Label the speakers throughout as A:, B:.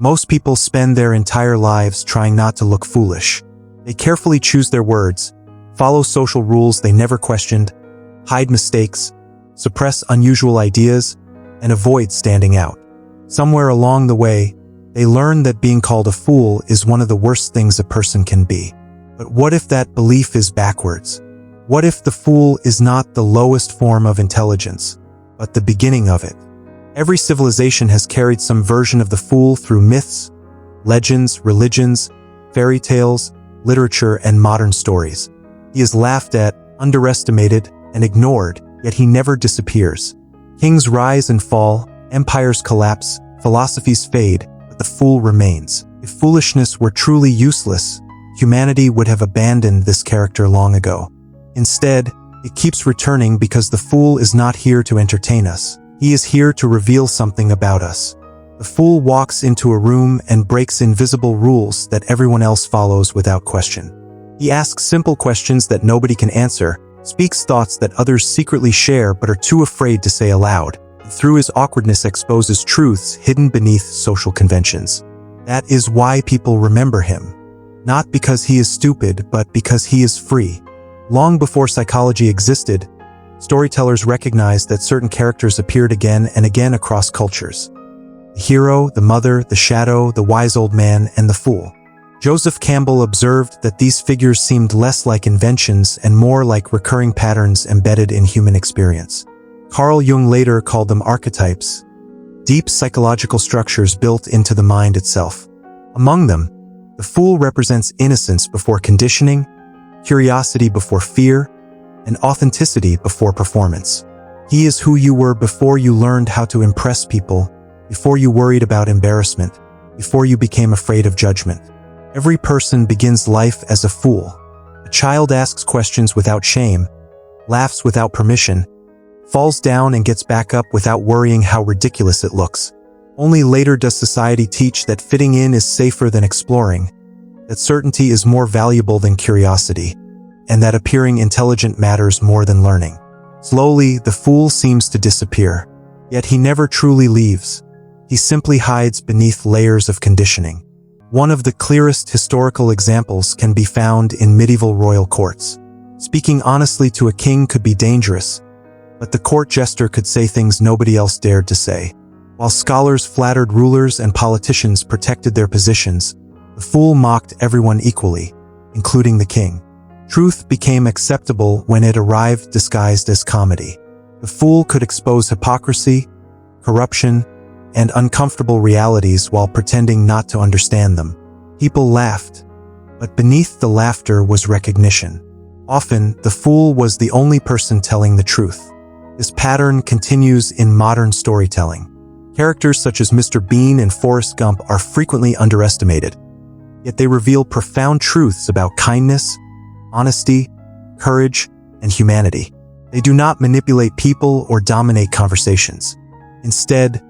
A: Most people spend their entire lives trying not to look foolish. They carefully choose their words, follow social rules they never questioned, hide mistakes, suppress unusual ideas, and avoid standing out. Somewhere along the way, they learn that being called a fool is one of the worst things a person can be. But what if that belief is backwards? What if the fool is not the lowest form of intelligence, but the beginning of it? Every civilization has carried some version of the fool through myths, legends, religions, fairy tales, literature, and modern stories. He is laughed at, underestimated, and ignored, yet he never disappears. Kings rise and fall, empires collapse, philosophies fade, but the fool remains. If foolishness were truly useless, humanity would have abandoned this character long ago. Instead, it keeps returning because the fool is not here to entertain us. He is here to reveal something about us. The fool walks into a room and breaks invisible rules that everyone else follows without question. He asks simple questions that nobody can answer, speaks thoughts that others secretly share but are too afraid to say aloud, and through his awkwardness exposes truths hidden beneath social conventions. That is why people remember him. Not because he is stupid, but because he is free. Long before psychology existed, storytellers recognized that certain characters appeared again and again across cultures. The hero, the mother, the shadow, the wise old man, and the fool. Joseph Campbell observed that these figures seemed less like inventions and more like recurring patterns embedded in human experience. Carl Jung later called them archetypes, deep psychological structures built into the mind itself. Among them, the fool represents innocence before conditioning, curiosity before fear, and authenticity before performance. He is who you were before you learned how to impress people, before you worried about embarrassment, before you became afraid of judgment. Every person begins life as a fool. A child asks questions without shame, laughs without permission, falls down and gets back up without worrying how ridiculous it looks. Only later does society teach that fitting in is safer than exploring, that certainty is more valuable than curiosity, and that appearing intelligent matters more than learning. Slowly, the fool seems to disappear, yet he never truly leaves. He simply hides beneath layers of conditioning. One of the clearest historical examples can be found in medieval royal courts. Speaking honestly to a king could be dangerous, but the court jester could say things nobody else dared to say. While scholars flattered rulers and politicians protected their positions, the fool mocked everyone equally, including the king. Truth became acceptable when it arrived disguised as comedy. The fool could expose hypocrisy, corruption, and uncomfortable realities while pretending not to understand them. People laughed, but beneath the laughter was recognition. Often, the fool was the only person telling the truth. This pattern continues in modern storytelling. Characters such as Mr. Bean and Forrest Gump are frequently underestimated, yet they reveal profound truths about kindness, honesty, courage, and humanity. They do not manipulate people or dominate conversations. Instead,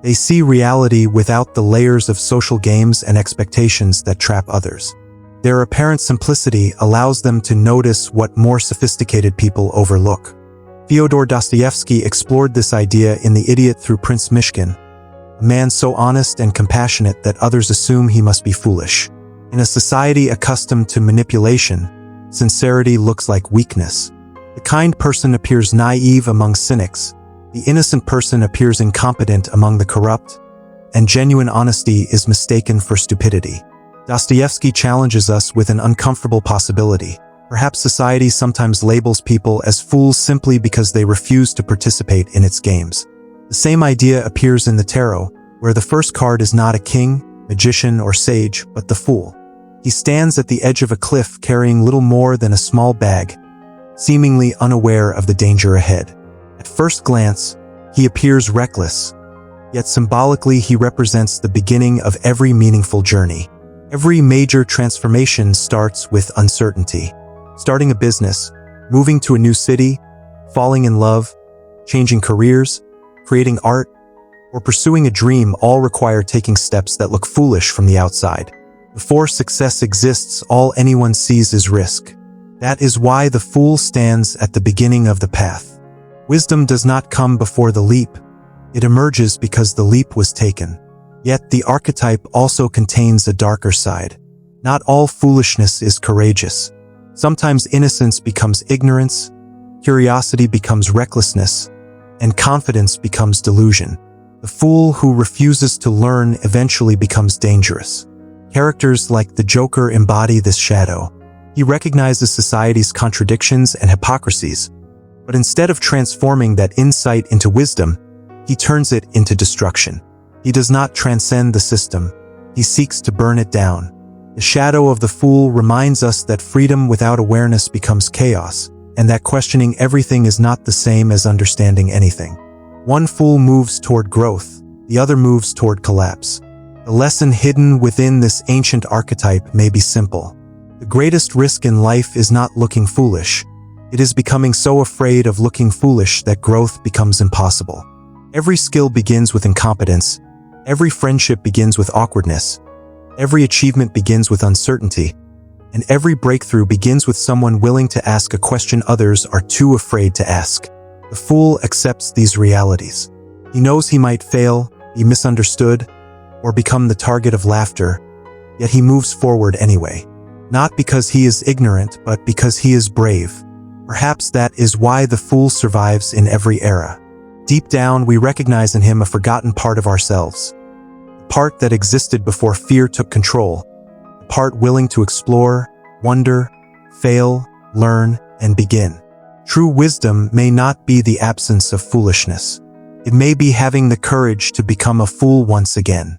A: they see reality without the layers of social games and expectations that trap others. Their apparent simplicity allows them to notice what more sophisticated people overlook. Fyodor Dostoevsky explored this idea in The Idiot through Prince Mishkin, a man so honest and compassionate that others assume he must be foolish. In a society accustomed to manipulation, sincerity looks like weakness. The kind person appears naive among cynics, the innocent person appears incompetent among the corrupt, and genuine honesty is mistaken for stupidity. Dostoevsky challenges us with an uncomfortable possibility. Perhaps society sometimes labels people as fools simply because they refuse to participate in its games. The same idea appears in the tarot, where the first card is not a king, magician, or sage, but the fool. He stands at the edge of a cliff carrying little more than a small bag, seemingly unaware of the danger ahead. At first glance, he appears reckless, yet symbolically he represents the beginning of every meaningful journey. Every major transformation starts with uncertainty. Starting a business, moving to a new city, falling in love, changing careers, creating art, or pursuing a dream all require taking steps that look foolish from the outside. Before success exists, all anyone sees is risk. That is why the fool stands at the beginning of the path. Wisdom does not come before the leap. It emerges because the leap was taken. Yet the archetype also contains a darker side. Not all foolishness is courageous. Sometimes innocence becomes ignorance, curiosity becomes recklessness, and confidence becomes delusion. The fool who refuses to learn eventually becomes dangerous. Characters like the Joker embody this shadow. He recognizes society's contradictions and hypocrisies, but instead of transforming that insight into wisdom, he turns it into destruction. He does not transcend the system. He seeks to burn it down. The shadow of the fool reminds us that freedom without awareness becomes chaos, and that questioning everything is not the same as understanding anything. One fool moves toward growth, the other moves toward collapse. The lesson hidden within this ancient archetype may be simple. The greatest risk in life is not looking foolish. It is becoming so afraid of looking foolish that growth becomes impossible. Every skill begins with incompetence. Every friendship begins with awkwardness. Every achievement begins with uncertainty. And every breakthrough begins with someone willing to ask a question others are too afraid to ask. The fool accepts these realities. He knows he might fail, be misunderstood, or become the target of laughter, yet he moves forward anyway. Not because he is ignorant, but because he is brave. Perhaps that is why the fool survives in every era. Deep down, we recognize in him a forgotten part of ourselves. A part that existed before fear took control. A part willing to explore, wonder, fail, learn, and begin. True wisdom may not be the absence of foolishness. It may be having the courage to become a fool once again.